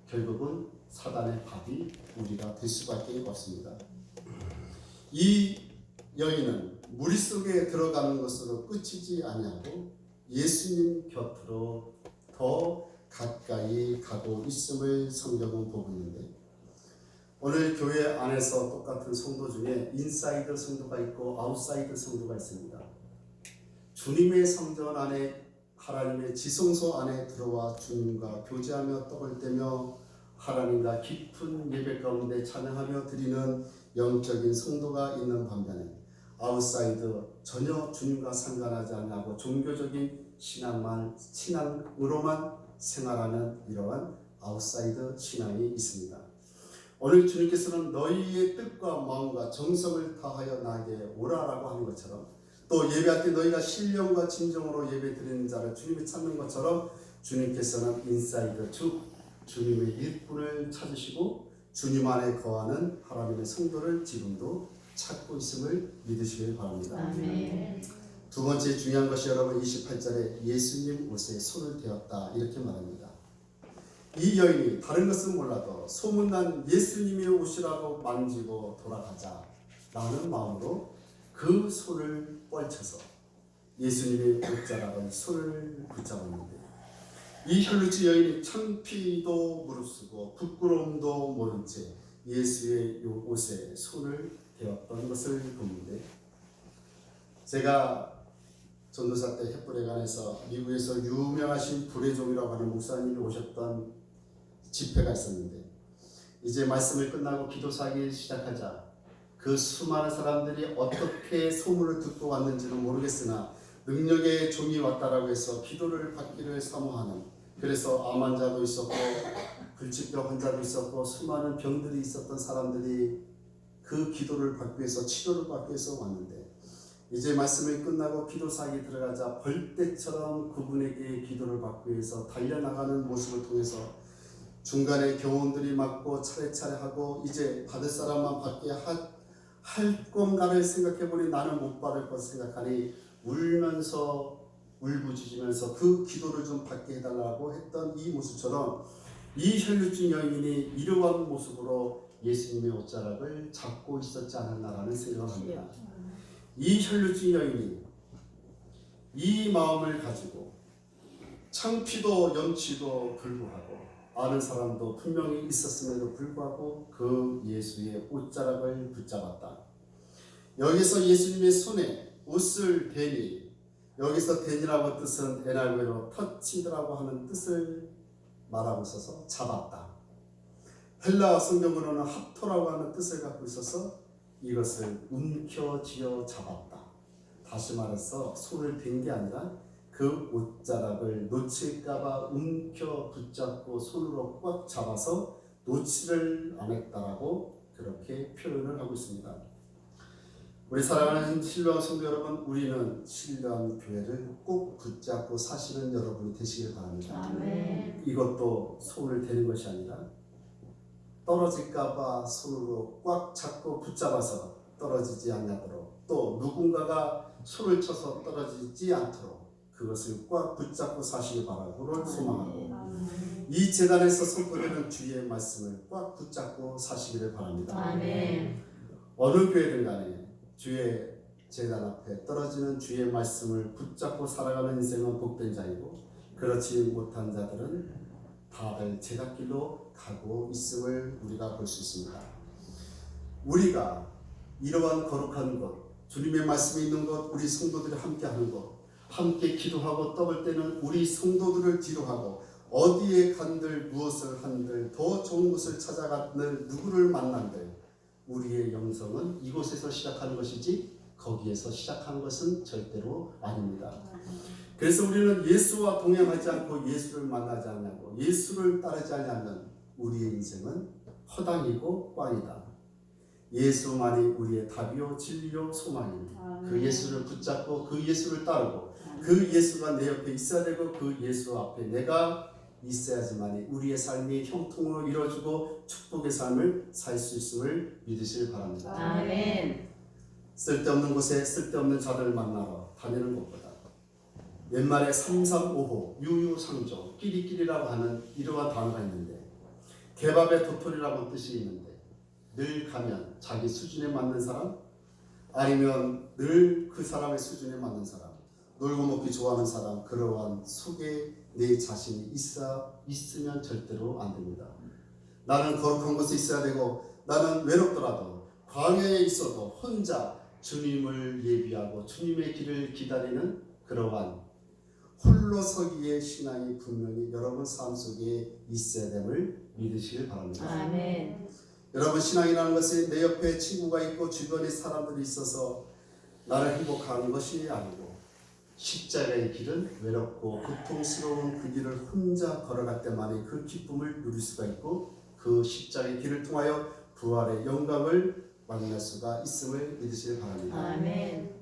결국은 사단의 밥이 우리가 될 수밖에 없습니다. 이 여인은 물속에 들어가는 것으로 끝이지 아니하고 예수님 곁으로 더 가까이 가고 있음을 성경은 보고 있는데 오늘 교회 안에서 똑같은 성도 중에 인사이드 성도가 있고 아웃사이드 성도가 있습니다. 주님의 성전 안에 하나님의 지성소 안에 들어와 주님과 교제하며 떡을 떼며 하나님과 깊은 예배 가운데 찬양하며 드리는 영적인 성도가 있는 반면에 아웃사이드 전혀 주님과 상관하지 않고 종교적인 신앙으로만 생활하는 이러한 아웃사이드 신앙이 있습니다. 오늘 주님께서는 너희의 뜻과 마음과 정성을 다하여 나에게 오라라고 하는 것처럼 또 예배할 때 너희가 신령과 진정으로 예배 드리는 자를 주님이 찾는 것처럼 주님께서는 인사이드 즉 주님의 일꾼을 찾으시고 주님 안에 거하는 하나님의 성도를 지금도 찾고 있음을 믿으시길 바랍니다. 아멘. 두 번째 중요한 것이 여러분 28절에 예수님 옷에 손을 대었다 이렇게 말합니다. 이 여인이 다른 것은 몰라도 소문난 예수님의 옷이라고 만지고 돌아가자 라는 마음으로 그 손을 뻘쳐서 예수님의 옷자락을 손을 붙잡았는데 이 혈루증 여인이 창피도 무릅쓰고 부끄러움도 모른 채 예수의 옷에 손을 대었던 것을 보는데 제가 전도사 때 햇불회관에서 미국에서 유명하신 불의종이라고 하는 목사님이 오셨던 집회가 있었는데 이제 말씀을 끝나고 기도사기 시작하자 그 수많은 사람들이 어떻게 소문을 듣고 왔는지는 모르겠으나 능력의 종이 왔다라고 해서 기도를 받기를 사모하는 그래서 암 환자도 있었고 불치병 환자도 있었고 수많은 병들이 있었던 사람들이 그 기도를 받기 위해서 치료를 받기 위해서 왔는데 이제 말씀이 끝나고 기도사에 들어가자 벌떼처럼 그분에게 기도를 받기 위해서 달려나가는 모습을 통해서 중간에 경호원들이 맞고 차례차례 하고 이제 받을 사람만 받게 할 건가를 생각해보니 나는 못 받을 것 생각하니 울면서 울부짖으면서 그 기도를 좀 받게 해달라고 했던 이 모습처럼 이 혈루증 여인이 이러한 모습으로 예수님의 옷자락을 잡고 있었지 않았나라는 생각을 합니다. 이 혈루증 여인이 이 마음을 가지고 창피도 염치도 불구하고 아는 사람도 분명히 있었음에도 불구하고 그 예수의 옷자락을 붙잡았다. 여기서 예수님의 손에 옷을 대니 여기서 대니라고 뜻은 에날베로 터치드라고 하는 뜻을 말하고 있어서 잡았다. 헬라 성경으로는 합토라고 하는 뜻을 갖고 있어서 이것을 움켜쥐어 잡았다. 다시 말해서 손을 댄 게 아니라 그 옷자락을 놓칠까봐 움켜 붙잡고 손으로 꽉 잡아서 놓지를 않았다라고 그렇게 표현을 하고 있습니다. 우리 사랑하는 신뢰한 성도 여러분, 우리는 신뢰한 교회를 꼭 붙잡고 사시는 여러분이 되시길 바랍니다. 아멘. 이것도 손을 대는 것이 아니라 떨어질까봐 손으로 꽉 잡고 붙잡아서 떨어지지 않도록 또 누군가가 손을 쳐서 떨어지지 않도록 그것을 꽉 붙잡고 사시길 바라고 소망하고 이 재단에서 선포되는 주의 말씀을 꽉 붙잡고 사시기를 바랍니다. 아멘. 어느 교회든 간에 주의 제단 앞에 떨어지는 주의 말씀을 붙잡고 살아가는 인생은 복된 자이고 그렇지 못한 자들은 다들 제각길로 가고 있음을 우리가 볼 수 있습니다. 우리가 이러한 거룩한 것, 주님의 말씀이 있는 것, 우리 성도들이 함께 하는 것, 함께 기도하고 떠볼 때는 우리 성도들을 뒤로 하고 어디에 간들 무엇을 한들 더 좋은 곳을 찾아간들 누구를 만난들 우리의 영성은 이곳에서 시작하는 것이지 거기에서 시작하는 것은 절대로 아닙니다. 그래서 우리는 예수와 동행하지 않고 예수를 만나지 않냐고 예수를 따르지 않으면 우리의 인생은 허당이고 꽝이다. 예수만이 우리의 답이요 진리요 소망입니다. 그 예수를 붙잡고 그 예수를 따르고 그 예수가 내 옆에 있어야 되고 그 예수 앞에 내가 있어야지만이 우리의 삶이 형통으로 이루어지고 축복의 삶을 살 수 있음을 믿으시길 바랍니다. 아멘. 쓸데없는 곳에 쓸데없는 자들을 만나러 다니는 것보다 옛말에 335호 유유상조 끼리끼리라고 하는 이러한 단어가 있는데 개밥의 도토리라고 뜻이 있는데 늘 가면 자기 수준에 맞는 사람 아니면 늘 그 사람의 수준에 맞는 사람 놀고 먹기 좋아하는 사람 그러한 속에 내 자신이 있으면 절대로 안 됩니다. 나는 거룩한 곳에 있어야 되고 나는 외롭더라도 광야에 있어도 혼자 주님을 예비하고 주님의 길을 기다리는 그러한 홀로서기의 신앙이 분명히 여러분 삶 속에 있어야 됨을 믿으시길 바랍니다. 아멘. 여러분 신앙이라는 것이 내 옆에 친구가 있고 주변에 사람들이 있어서 나를 행복하는 것이 아니고 십자가의 길은 외롭고 고통스러운 그 길을 혼자 걸어갈 때만이 그 기쁨을 누릴 수가 있고 그 십자가의 길을 통하여 부활의 영광을 만날 수가 있음을 믿으시길 바랍니다. 아멘.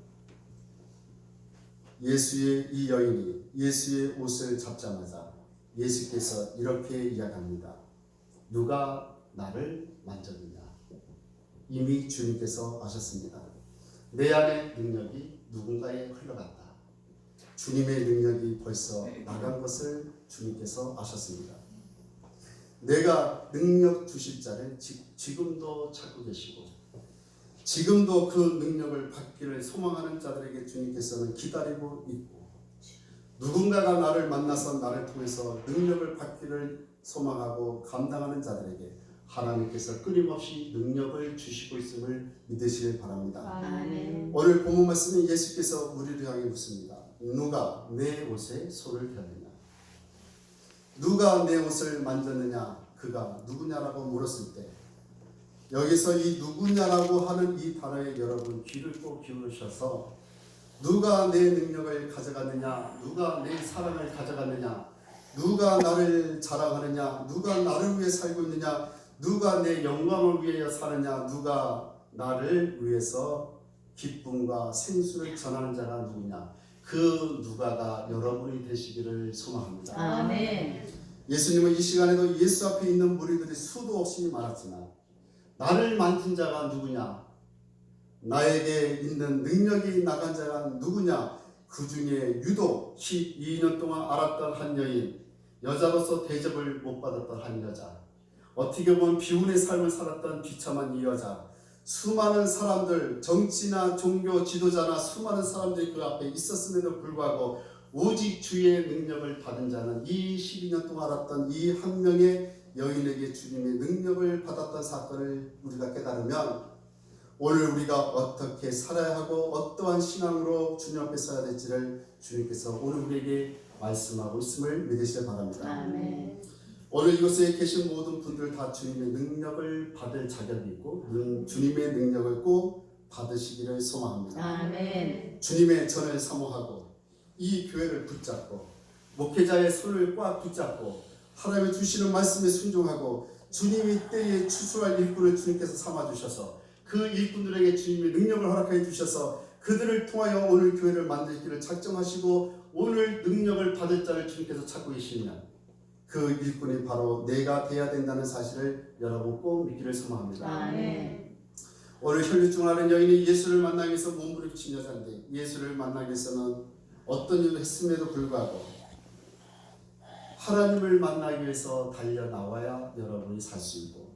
예수의 이 여인이 예수의 옷을 잡자마자 예수께서 이렇게 이야기합니다. 누가 나를 만졌느냐? 이미 주님께서 아셨습니다. 내 안에 능력이 누군가에 흘러갔다. 주님의 능력이 벌써 나간 것을 주님께서 아셨습니다. 내가 능력 주실 자를 지금도 찾고 계시고 지금도 그 능력을 받기를 소망하는 자들에게 주님께서는 기다리고 있고 누군가가 나를 만나서 나를 통해서 능력을 받기를 소망하고 감당하는 자들에게 하나님께서 끊임없이 능력을 주시고 있음을 믿으시길 바랍니다. 아멘. 오늘 본문 말씀은 예수께서 우리를 향해 묻습니다. 누가 내 옷에 손을 대느냐? 누가 내 옷을 만졌느냐? 그가 누구냐라고 물었을 때 여기서 이 누구냐라고 하는 이 단어에 여러분 귀를 꼭 기울이셔서 누가 내 능력을 가져갔느냐? 누가 내 사랑을 가져갔느냐? 누가 나를 자랑하느냐? 누가 나를 위해 살고 있느냐? 누가 내 영광을 위하여 사느냐? 누가 나를 위해서 기쁨과 생수를 전하는 자가 누구냐? 그 누가가 여러분이 되시기를 소망합니다. 아멘. 예수님은 이 시간에도 예수 앞에 있는 무리들이 수도 없이 많았지만 나를 만진 자가 누구냐? 나에게 있는 능력이 나간 자가 누구냐? 그 중에 유독 12년 동안 알았던 한 여인, 여자로서 대접을 못 받았던 한 여자, 어떻게 보면 비운의 삶을 살았던 비참한 이 여자, 수많은 사람들, 정치나 종교 지도자나 수많은 사람들이 그 앞에 있었음에도 불구하고 오직 주의 능력을 받은 자는 이 12년 동안 알았던 이 한 명의 여인에게 주님의 능력을 받았던 사건을 우리가 깨달으면 오늘 우리가 어떻게 살아야 하고 어떠한 신앙으로 주님 앞에 서야 될지를 주님께서 오늘 우리에게 말씀하고 있음을 믿으시길 바랍니다. 아멘. 오늘 이곳에 계신 모든 분들 다 주님의 능력을 받을 자격이 있고 주님의 능력을 꼭 받으시기를 소망합니다. 아멘. 주님의 전을 사모하고 이 교회를 붙잡고 목회자의 손을 꽉 붙잡고 하나님의 주시는 말씀에 순종하고 주님이 때에 추수할 일꾼을 주님께서 삼아주셔서 그 일꾼들에게 주님의 능력을 허락해 주셔서 그들을 통하여 오늘 교회를 만들기를 작정하시고 오늘 능력을 받을 자를 주님께서 찾고 계시면 그 일꾼이 바로 내가 돼야 된다는 사실을 여러분 꼭 믿기를 소망합니다. 아멘. 오늘 혈류증하는 여인이 예수를 만나기 위해서 몸부림친 여자인데 예수를 만나기 위해서는 어떤 일을 했음에도 불구하고 하나님을 만나기 위해서 달려 나와야 여러분이 살 수 있고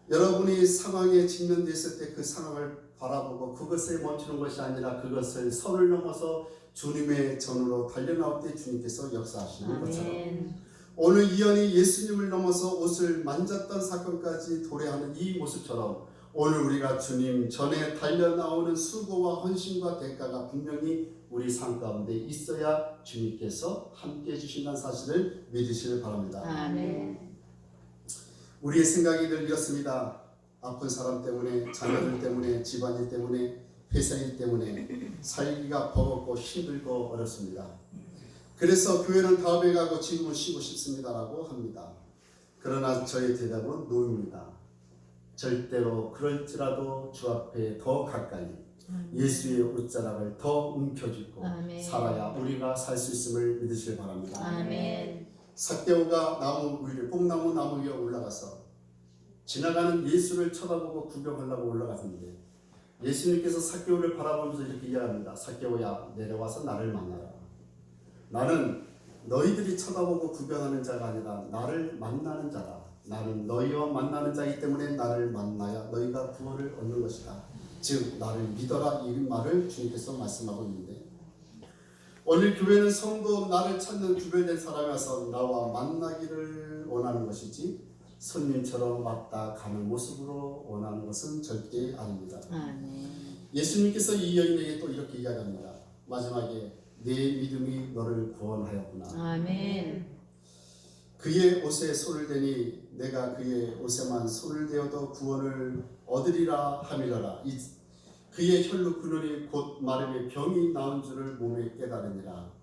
여러분이 상황에 직면됐을 때 그 상황을 바라보고 그것에 멈추는 것이 아니라 그것을 선을 넘어서 주님의 전으로 달려나올 때 주님께서 역사하시는 것처럼 아멘. 오늘 이연이 예수님을 넘어서 옷을 만졌던 사건까지 도래하는 이 모습처럼 오늘 우리가 주님 전에 달려나오는 수고와 헌신과 대가가 분명히 우리 삶 가운데 있어야 주님께서 함께 해주신다는 사실을 믿으시길 바랍니다. 아멘. 우리의 생각이 늘 이렇습니다. 아픈 사람 때문에, 자녀들 때문에, 집안일 때문에, 회사일 때문에 살기가 버겁고 힘들고 어렵습니다. 그래서 교회는 다음에 가고 지금은 쉬고 싶습니다라고 합니다. 그러나 저의 대답은 노입니다. 절대로 그럴지라도 주 앞에 더 가까이 예수의 옷자락을 더 움켜쥐고 아멘. 살아야 우리가 살 수 있음을 믿으시길 바랍니다. 아멘. 삭개오가 나무 위에 뽕나무 나무 위에 올라가서 지나가는 예수를 쳐다보고 구경하려고 올라갔는데 예수님께서 삭개오를 바라보면서 이렇게 이야기합니다. 삭개오야, 내려와서 나를 만나라. 나는 너희들이 쳐다보고 구경하는 자가 아니라 나를 만나는 자다. 나는 너희와 만나는 자이기 때문에 나를 만나야 너희가 구원을 얻는 것이다. 즉 나를 믿어라, 이 말을 주님께서 말씀하고 있는데 오늘 교회는 성도 나를 찾는 구별된 사람이 와서 나와 만나기를 원하는 것이지 손님처럼 왔다 가는 모습으로 원하는 것은 절대 아닙니다. 아멘. 예수님께서 이 여인에게 또 이렇게 이야기합니다. 마지막에 내 믿음이 너를 구원하였구나. 아멘. 그의 옷에 손을 대니 내가 그의 옷에만 손을 대어도 구원을 얻으리라 함이라라. 그의 혈로 근원이 곧 마름에 병이 나은 줄을 몸에 깨달으니라.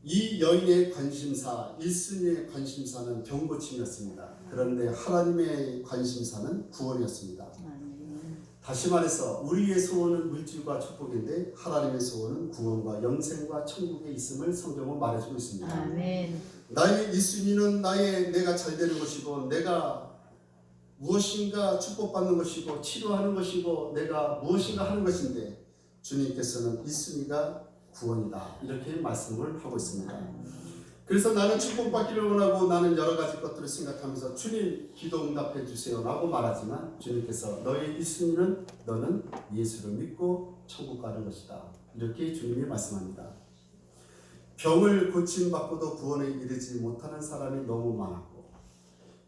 이 여인의 관심사, 1순위의 관심사는 병고침이었습니다. 그런데 하나님의 관심사는 구원이었습니다. 아멘. 다시 말해서 우리의 소원은 물질과 축복인데 하나님의 소원은 구원과 영생과 천국에 있음을 성경은 말해주고 있습니다. 아멘. 나의 1순위는 내가 잘 되는 것이고 내가 무엇인가 축복받는 것이고 치료하는 것이고 내가 무엇인가 하는 것인데 주님께서는 1순위가 구원이다. 이렇게 말씀을 하고 있습니다. 그래서 나는 축복받기를 원하고 나는 여러 가지 것들을 생각하면서 주님 기도 응답해 주세요 라고 말하지만 주님께서 너의 1순위는 너는 예수를 믿고 천국 가는 것이다. 이렇게 주님이 말씀합니다. 병을 고침받고도 구원에 이르지 못하는 사람이 너무 많았고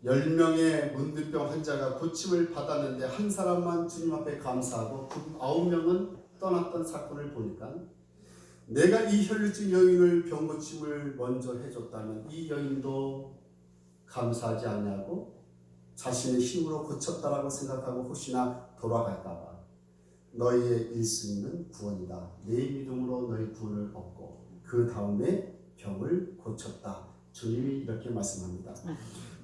10명의 문둥병 환자가 고침을 받았는데 한 사람만 주님 앞에 감사하고 그 9명은 떠났던 사건을 보니까 내가 이 혈루증 여인을 병고침을 먼저 해줬다면 이 여인도 감사하지 않냐고 자신의 힘으로 고쳤다라고 생각하고 혹시나 돌아갈까봐 너희의 1순위는 구원이다. 내 믿음으로 너희 구원을 얻고 그 다음에 병을 고쳤다. 주님이 이렇게 말씀합니다.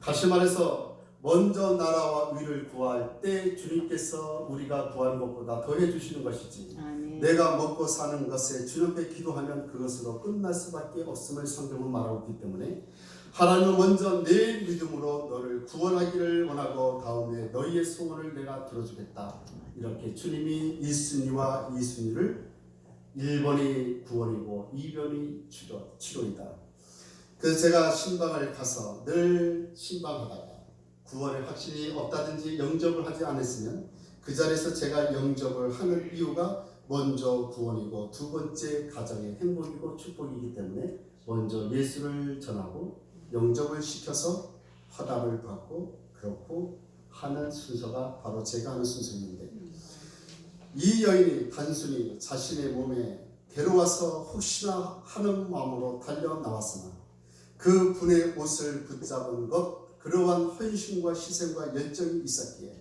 다시 말해서 먼저 나라와 의를 구할 때 주님께서 우리가 구하는 것보다 더해 주시는 것이지 아멘. 내가 먹고 사는 것에 주님 앞에 기도하면 그것으로 끝날 수밖에 없음을 성경은 말하고 있기 때문에 하나님은 먼저 내 믿음으로 너를 구원하기를 원하고 다음에 너희의 소원을 내가 들어주겠다. 이렇게 주님이 1순위와 2순위를 1번이 구원이고 2번이 치료이다. 그래서 제가 신방을 가서 늘 신방하다가 구원의 확신이 없다든지 영접을 하지 않았으면 그 자리에서 제가 영접을 하는 이유가 먼저 구원이고 두 번째 가정의 행복이고 축복이기 때문에 먼저 예수를 전하고 영접을 시켜서 화답을 받고 그렇고 하는 순서가 바로 제가 하는 순서인데 이 여인이 단순히 자신의 몸에 괴로워서 혹시나 하는 마음으로 달려 나왔으나 그 분의 옷을 붙잡은 것 그러한 헌신과 희생과 열정이 있었기에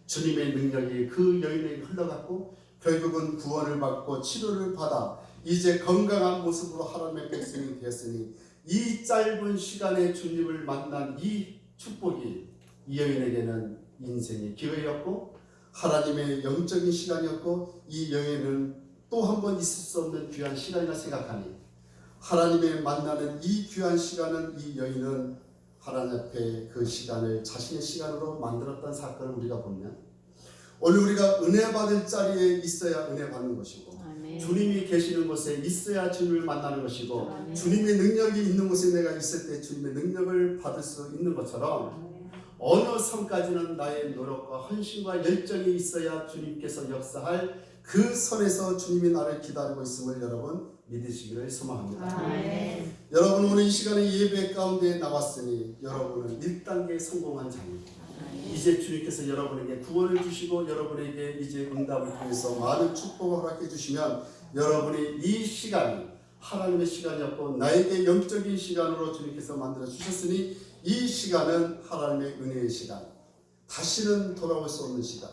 주님의 능력이 그 여인에게 흘러갔고 결국은 구원을 받고 치료를 받아 이제 건강한 모습으로 하나님의 백성이 되었으니 이 짧은 시간에 주님을 만난 이 축복이 이 여인에게는 인생의 기회였고 하나님의 영적인 시간이었고 이 여인은 또 한 번 있을 수 없는 귀한 시간이라 생각하니 하나님의 만나는 이 귀한 시간은 이 여인은 하나님 앞에 그 시간을 자신의 시간으로 만들었던 사건을 우리가 보면 오늘 우리가 은혜 받을 자리에 있어야 은혜 받는 것이고 아멘. 주님이 계시는 곳에 있어야 주님을 만나는 것이고 아멘. 주님의 능력이 있는 곳에 내가 있을 때 주님의 능력을 받을 수 있는 것처럼 어느 선까지는 나의 노력과 헌신과 열정이 있어야 주님께서 역사할 그 선에서 주님이 나를 기다리고 있음을 여러분 믿으시기를 소망합니다. 아멘. 여러분 오늘 이 시간에 예배 가운데 나왔으니 여러분은 1단계 성공한 자입니다. 이제 주님께서 여러분에게 구원을 주시고 여러분에게 이제 응답을 통해서 많은 축복을 허락해 주시면 여러분이 이 시간이 하나님의 시간이었고 나에게 영적인 시간으로 주님께서 만들어 주셨으니 이 시간은 하나님의 은혜의 시간, 다시는 돌아올 수 없는 시간,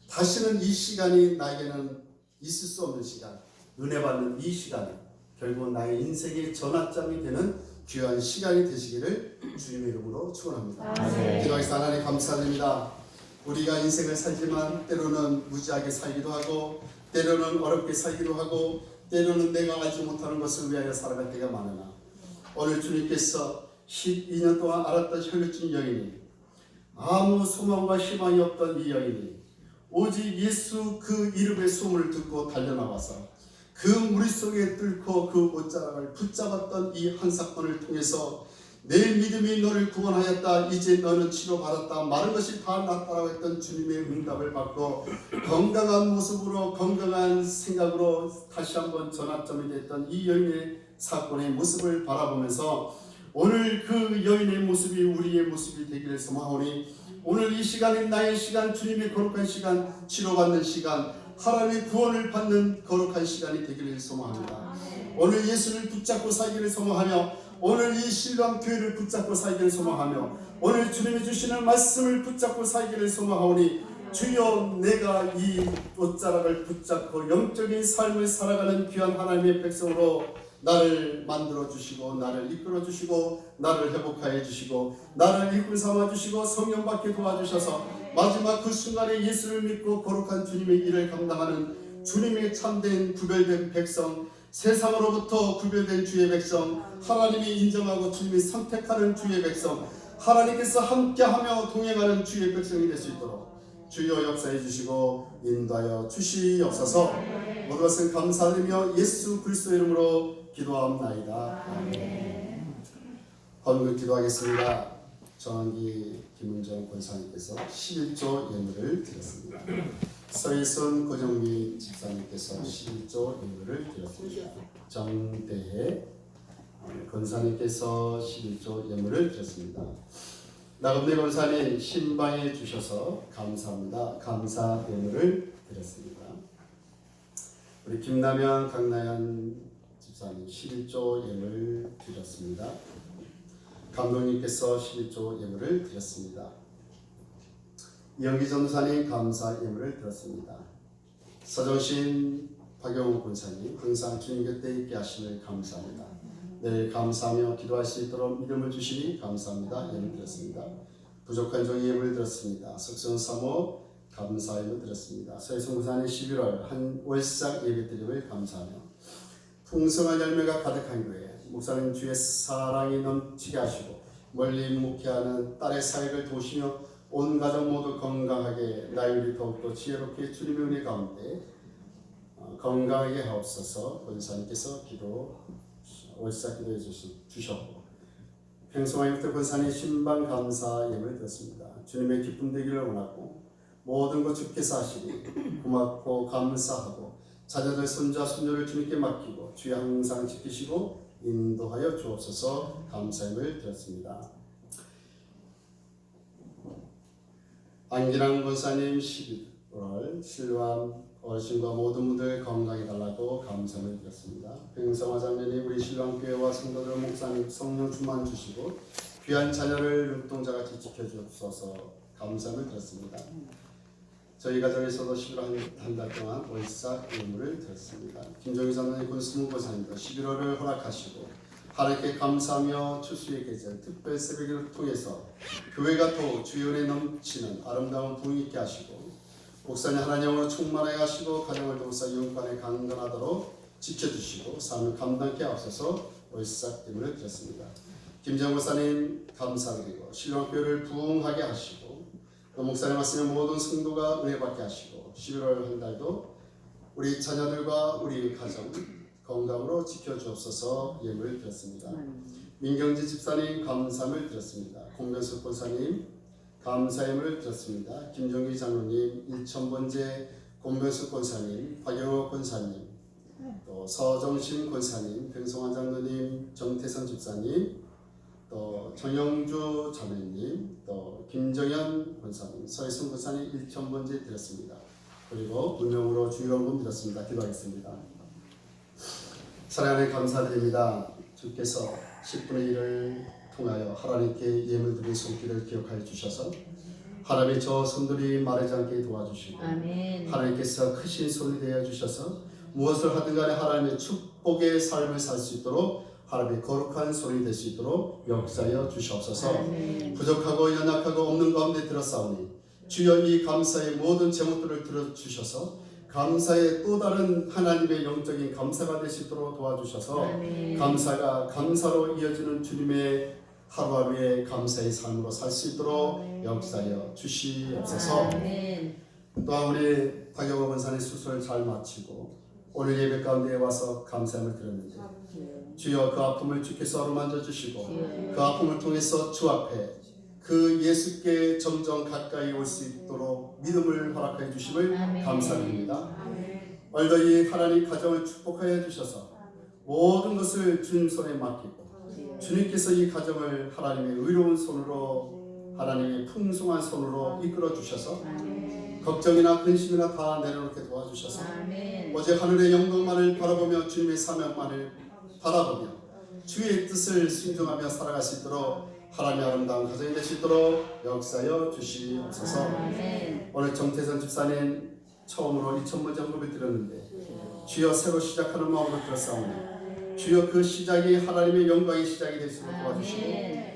다시는 이 시간이 나에게는 있을 수 없는 시간, 은혜 받는 이 시간, 결국 나의 인생의 전환점이 되는 귀한 시간이 되시기를 주님의 이름으로 축원합니다. 기도하겠습니다. 하나님 감사드립니다. 우리가 인생을 살지만 때로는 무지하게 살기도 하고 때로는 어렵게 살기도 하고 때로는 내가 알지 못하는 것을 위하여 살아갈 때가 많으나 오늘 주님께서 12년 동안 알았던 혈루증 여인이 아무 소망과 희망이 없던 이 여인이 오직 예수 그 이름의 소문을 듣고 달려나와서 그 무리 속에 뚫고 그 옷자락을 붙잡았던 이 한 사건을 통해서 내 믿음이 너를 구원하였다. 이제 너는 치료받았다. 많은 것이 다 낫다라고 했던 주님의 응답을 받고 건강한 모습으로 건강한 생각으로 다시 한번 전환점이 됐던 이 여인의 사건의 모습을 바라보면서 오늘 그 여인의 모습이 우리의 모습이 되기를 소망하오니 오늘 이 시간이 나의 시간, 주님의 거룩한 시간, 치료받는 시간, 하나님의 구원을 받는 거룩한 시간이 되기를 소망합니다. 오늘 예수를 붙잡고 살기를 소망하며 오늘 이 신랑 교회를 붙잡고 살기를 소망하며 오늘 주님이 주시는 말씀을 붙잡고 살기를 소망하오니 주여 내가 이 옷자락을 붙잡고 영적인 삶을 살아가는 귀한 하나님의 백성으로 나를 만들어 주시고 나를 이끌어 주시고 나를 회복하여 주시고 나를 일꾼 삼아 주시고 성령 받게 도와주셔서 마지막 그 순간에 예수를 믿고 거룩한 주님의 일을 감당하는 주님의 참된 구별된 백성, 세상으로부터 구별된 주의 백성, 하나님이 인정하고 주님이 선택하는 주의 백성, 하나님께서 함께하며 동행하는 주의 백성이 될 수 있도록 주여 역사해 주시고 인도하여 주시옵소서. 모든 것을 감사드리며 예수 그리스도 이름으로 기도하옵나이다. 헌금 기도하겠습니다. 정한기 김은정 권사님께서 11조 예물을 드렸습니다. 서희순 고정미 집사님께서 11조 예물을 드렸습니다. 정대혜 권사님께서 11조 예물을 드렸습니다. 나금대 권사님 신방해 주셔서 감사합니다. 감사 예물을 드렸습니다. 우리 김남현 강나연 집사님 11조 예물 드렸습니다. 감독님께서 11조 예물을 드렸습니다. 이영기 전도사님 감사 예물을 드렸습니다. 서정신 박영호 권사님 항상 주님 곁에 있게 하심을 감사합니다. 늘 감사하며 기도할 수 있도록 믿음을 주시니 감사합니다. 예물 드렸습니다. 부족한 종이 예물 드렸습니다. 석선 사모 감사 예물 드렸습니다. 서해성 권사님 11월 한 월삭 예배 드림을 감사하며 풍성한 열매가 가득한 교회 목사님 주의 사랑이 넘치게 하시고 멀리 목회하는 딸의 사역을 도우시며 온 가정 모두 건강하게 나율이 더욱더 지혜롭게 주님의 은혜 가운데 건강하게 하옵소서. 권사님께서 월삭 기도해 주셨고 평성화육대 권사님 신방 감사 예물 드렸습니다. 주님의 기쁨 되기를 원하고 모든 것 주께서 하시니 고맙고 감사하고 자녀들 손자 손녀를 주님께 맡기고 주여 항상 지키시고 인도하여 주옵소서. 감사임을 드렸습니다. 안기랑 권사님 11월 신랑 어르신과 모든 분들 건강해 달라고 감사를 드렸습니다. 평성화 장면이 우리 신랑교회와 성도들 목사님 성령 충만 주시고 귀한 자녀를 눈동자같이 지켜주옵소서. 감사를 드렸습니다. 저희 가정에서도 11월 한 달 동안 월삭 예물을 드렸습니다. 김종희 장로님 군수무 권사님도 11월을 허락하시고 하나님께 감사하며 추수의 계절 특별 새벽을 통해서 교회가 더욱 주연에 넘치는 아름다운 부흥 있게 하시고 목사님 하나님으로 충만하게 하시고 가정을 도우사 영관에 강건하도록 지켜주시고 삶을 감당케 하옵소서. 월삭 예물을 드렸습니다. 김정 목사님 감사드리고 신랑교회를 부흥하게 하시고 또 목사님 말씀에 모든 성도가 은혜 받게 하시고 11월 한 달도 우리 자녀들과 우리 가정 건강으로 지켜주옵소서. 예물을 드렸습니다. 민경지 집사님 감사를 드렸습니다. 공변숙 권사님 감사임을 드렸습니다. 김종기 장로님, 일천번제 권병숙 권사님, 박영호 권사님, 또 서정심 권사님, 병성환 장로님, 정태선 집사님, 또 정영주 자매님, 또 김정현 권사님, 서희순 권사님 일천번제 드렸습니다. 그리고 분명으로 주의원금 드렸습니다. 기도하겠습니다. 사랑하는 감사드립니다. 주께서 10분의 1을 통하여 하나님께 예물 드린 손길을 기억하여 주셔서 하나님의 저 손들이 마르지 않게 도와주시고 아멘. 하나님께서 크신 손이 되어 주셔서 무엇을 하든 간에 하나님의 축복의 삶을 살 수 있도록 하나님의 거룩한 손이 될 수 있도록 역사하여 주시옵소서. 아멘. 부족하고 연약하고 없는 가운데 들어싸우니 주여 이 감사의 모든 제목들을 들어주셔서 감사의 또 다른 하나님의 영적인 감사가 될 수 있도록 도와주셔서 아멘. 감사가 감사로 이어지는 주님의 하루하루의 감사의 삶으로 살 수 있도록 역사하여 주시옵소서. 아멘. 또한 우리 박영호 권사님 수술을 잘 마치고 오늘 예배 가운데 와서 감사함을 드렸는데 주여 그 아픔을 주께서 어루만져 주시고 그 아픔을 통해서 주 앞에 그 예수께 점점 가까이 올 수 있도록 믿음을 허락해 주심을 아멘. 감사드립니다. 얼더이 하나님 가정을 축복하여 주셔서 모든 것을 주님 손에 맡기고 주님께서 이 가정을 하나님의 의로운 손으로 하나님의 풍성한 손으로 이끌어 주셔서 걱정이나 근심이나 다 내려놓게 도와주셔서 아멘. 오직 하늘의 영광만을 바라보며 주님의 사명만을 바라보며 주의 뜻을 순종하며 살아갈 수 있도록 하나님의 아름다운 가정이 될 수 있도록 역사하여 주시옵소서. 아멘. 오늘 정태선 집사님 처음으로 2,000번 정도를 드렸는데 주여 새로 시작하는 마음으로 들었사오니 주여 그 시작이 하나님의 영광의 시작이 될 수 있도록 도와주시고 아멘.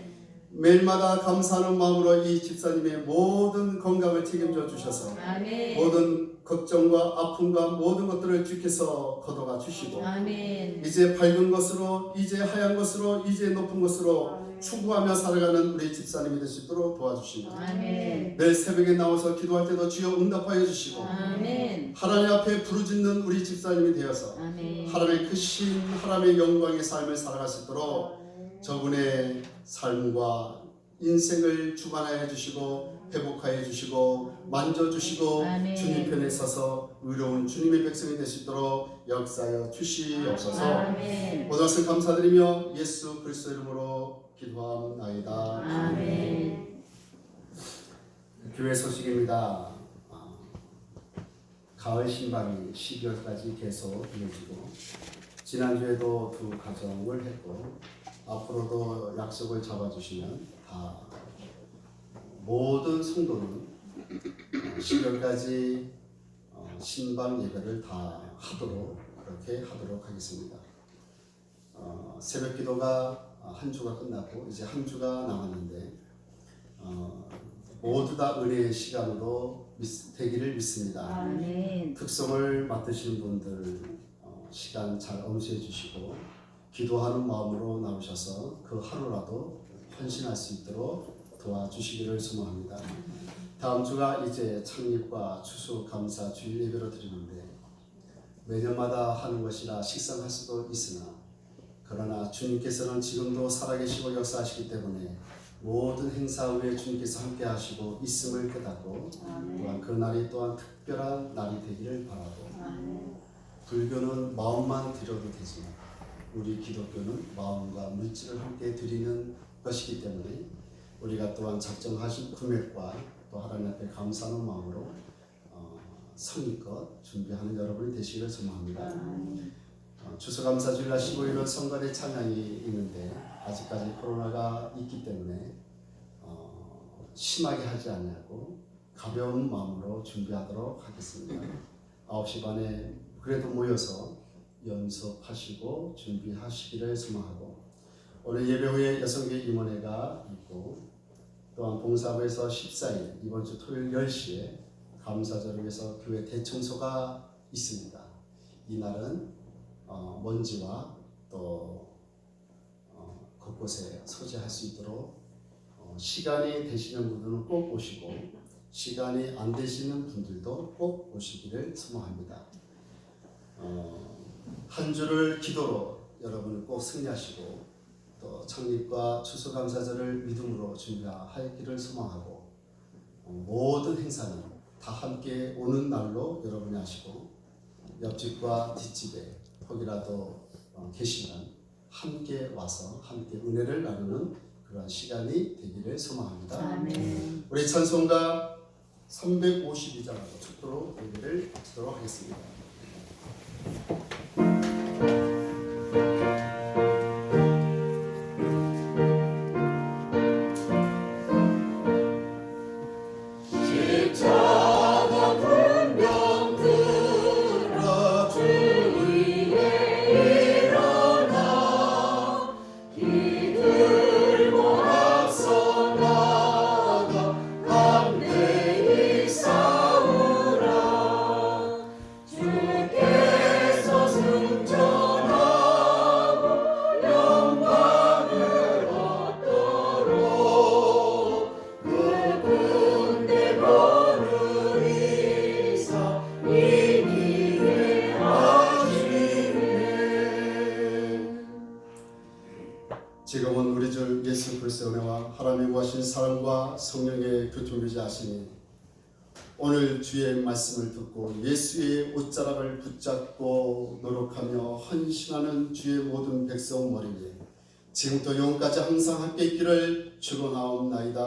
매일마다 감사하는 마음으로 이 집사님의 모든 건강을 책임져 주셔서 아멘. 모든 걱정과 아픔과 모든 것들을 주께서 걷어가 주시고 아멘. 이제 밝은 것으로 이제 하얀 것으로 이제 높은 것으로 추구하며 살아가는 우리 집사님이 될 수 있도록 도와주시고 아멘. 매일 새벽에 나와서 기도할 때도 주여 응답하여 주시고 아멘. 하나님 앞에 부르짖는 우리 집사님이 되어서 아멘. 하나님의 크신 하나님의 영광의 삶을 살아갈 수 있도록 저분의 삶과 인생을 주관하여 주시고 회복하여 주시고 만져주시고 아멘. 주님 편에 서서 의로운 주님의 백성이 될 수 있도록 역사하여 주시옵소서. 아멘. 모든 것을 감사드리며 예수 그리스도 이름으로 기도하옵나이다. 아멘. 교회 소식입니다. 가을 신방이 12월까지 계속 이어지고 지난주에도 2 가정을 했고 앞으로도 약속을 잡아주시면 다 모든 성도는 12월까지 신방 예배를 다 하도록 그렇게 하도록 하겠습니다. 새벽 기도가 한 주가 끝나고 이제 한 주가 남았는데 모두 다 은혜의 시간으로 되기를 믿습니다. 아멘. 특성을 맡으시는 분들 시간 잘 엄수해 주시고 기도하는 마음으로 나오셔서 그 하루라도 헌신할 수 있도록 도와주시기를 소망합니다. 다음 주가 이제 창립과 추수감사 주일 예배로 드리는데 매년마다 하는 것이라 식상할 수도 있으나 그러나 주님께서는 지금도 살아계시고 역사하시기 때문에 모든 행사 후에 주님께서 함께 하시고 있음을 깨닫고 또한 그 날이 또한 특별한 날이 되기를 바라고 불교는 마음만 드려도 되지만 우리 기독교는 마음과 물질을 함께 드리는 것이기 때문에 우리가 또한 작정하신 금액과 또 하나님 앞에 감사하는 마음으로 성의껏 준비하는 여러분이 되시기를 소망합니다. 추수감사주일날 15일은 성가대 찬양이 있는데 아직까지 코로나가 있기 때문에 심하게 하지 않냐고 가벼운 마음으로 준비하도록 하겠습니다. 9시 반에 그래도 모여서 연습하시고 준비하시기를 소망하고 오늘 예배 후에 여성계 임원회가 있고 또한 봉사부에서 14일 이번 주 토요일 10시에 감사절을 위해서 교회 대청소가 있습니다. 이날은 먼지와 또 곳곳에 소지할 수 있도록 시간이 되시는 분들은 꼭 오시고 시간이 안 되시는 분들도 꼭 오시기를 소망합니다. 한 주를 기도로 여러분을 꼭 승리하시고 또 창립과 추수감사절을 믿음으로 준비하기를 소망하고 모든 행사는 다 함께 오는 날로 여러분이 아시고 옆집과 뒷집에 혹이라도 계시면 함께 와서 함께 은혜를 나누는 그런 시간이 되기를 소망합니다. 아멘. 우리 찬송가 352장으로 축도로 예배를 마치도록 하겠습니다. 지금은 우리 주 예수 그리스도의 은혜와 하나님의 구하신 사랑과 성령의 교통되지 하시니 오늘 주의 말씀을 듣고 예수의 옷자락을 붙잡고 노력하며 헌신하는 주의 모든 백성 머리에 지금부터 영원까지 항상 함께 있기를 축원하옵나이다.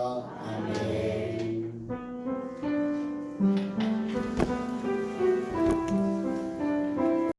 아멘.